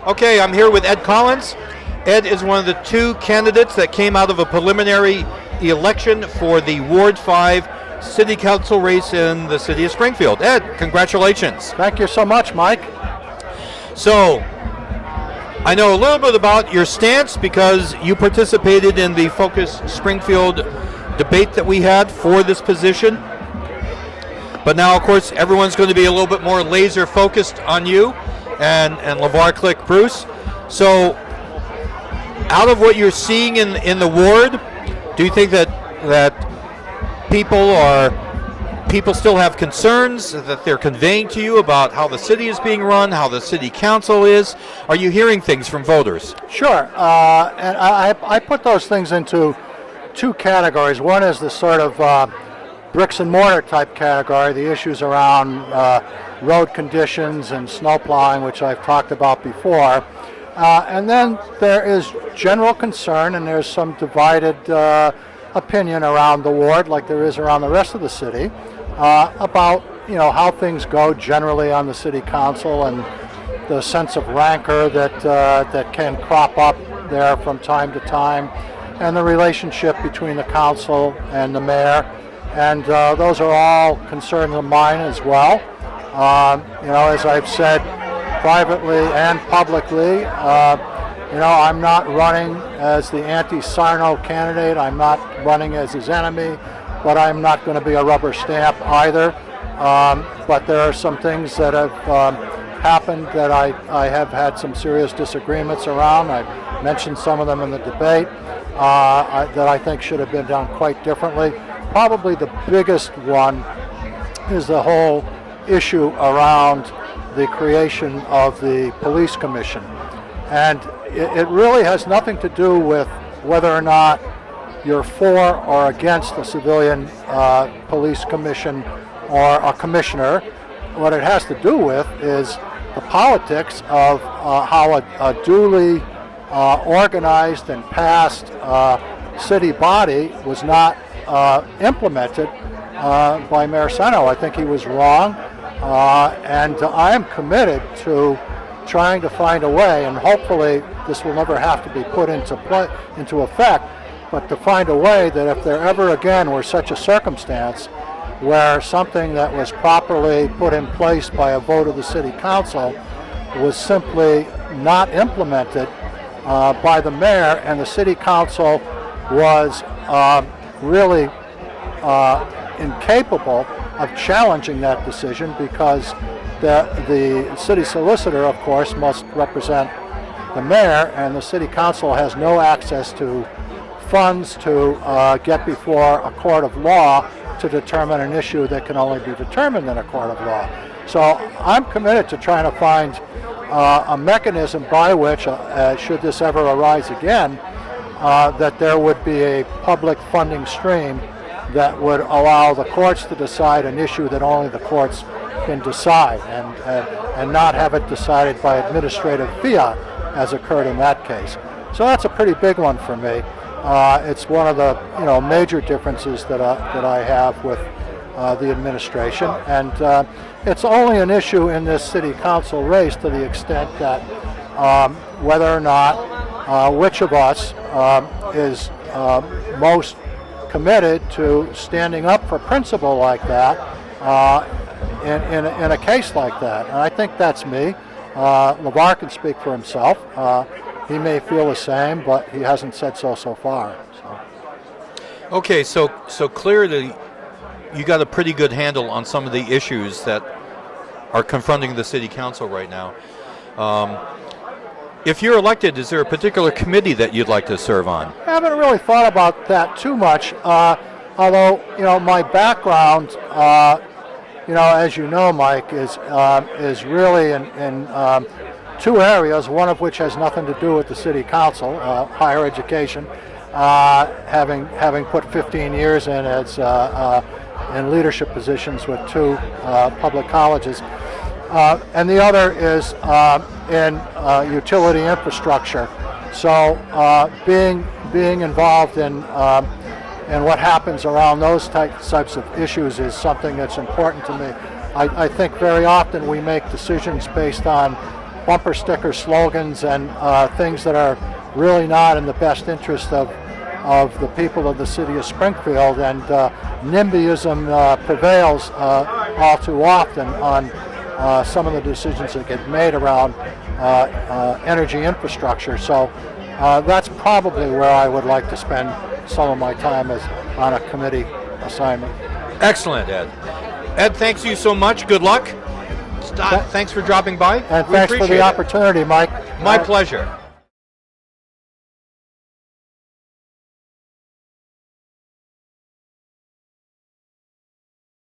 Okay, I'm here with Ed Collins. Ed is one of the two candidates that came out of a preliminary election for the Ward 5 City Council race in the city of Springfield. Ed, congratulations. Thank you so much, Mike. So, I know a little bit about your stance because you participated in the Focus Springfield debate that we had for this position. But now, of course, everyone's going to be a little bit more laser focused on you and LeVar Click Bruce. So, out of what you're seeing in the ward, do you think that people still have concerns that they're conveying to you about how the city is being run, how the city council is? Are you hearing things from voters? Sure, and I put those things into two categories. One is the sort of bricks and mortar type category, the issues around road conditions and snow plowing, which I've talked about before. And then there is general concern, and there's some divided opinion around the ward, like there is around the rest of the city, about how things go generally on the city council and the sense of rancor that can crop up there from time to time, and the relationship between the council and the mayor. And those are all concerns of mine as well. As I've said privately and publicly, I'm not running as the anti-Sarno candidate. I'm not running as his enemy, but I'm not going to be a rubber stamp either. But there are some things that have happened that I have had some serious disagreements around. I've mentioned some of them in the debate that I think should have been done quite differently. Probably the biggest one is the whole issue around the creation of the police commission. And it really has nothing to do with whether or not you're for or against a civilian police commission or a commissioner. What it has to do with is the politics of how a duly organized and passed city body was not implemented by Mayor Sarno. I think he was wrong, and I am committed to trying to find a way, and hopefully this will never have to be put into effect, but to find a way that if there ever again were such a circumstance where something that was properly put in place by a vote of the city council was simply not implemented by the mayor, and the city council was really incapable of challenging that decision, because the city solicitor, of course, must represent the mayor, and the city council has no access to funds to get before a court of law to determine an issue that can only be determined in a court of law. So I'm committed to trying to find a mechanism by which, should this ever arise again, that there would be a public funding stream that would allow the courts to decide an issue that only the courts can decide, and not have it decided by administrative fiat as occurred in that case. So that's a pretty big one for me. It's one of the major differences that I have with the administration, and it's only an issue in this city council race to the extent that whether or not which of us is most committed to standing up for principle like that in a case like that. And I think that's me. LeVar can speak for himself. He may feel the same, but he hasn't said so far. So. Okay, so clearly you got a pretty good handle on some of the issues that are confronting the city council right now. If you're elected, is there a particular committee that you'd like to serve on? I haven't really thought about that too much, although my background, as you know, Mike, is really in two areas, one of which has nothing to do with the city council, higher education, having put 15 years in as in leadership positions with two public colleges. And the other is in utility infrastructure. So being involved in what happens around those types of issues is something that's important to me. I think very often we make decisions based on bumper sticker slogans and things that are really not in the best interest of the people of the city of Springfield, and NIMBYism prevails all too often on some of the decisions that get made around energy infrastructure. So that's probably where I would like to spend some of my time as on a committee assignment. Excellent, Ed. Ed, thanks you so much. Good luck. Thanks for dropping by. And We thanks for appreciate the it. opportunity, Mike. My pleasure.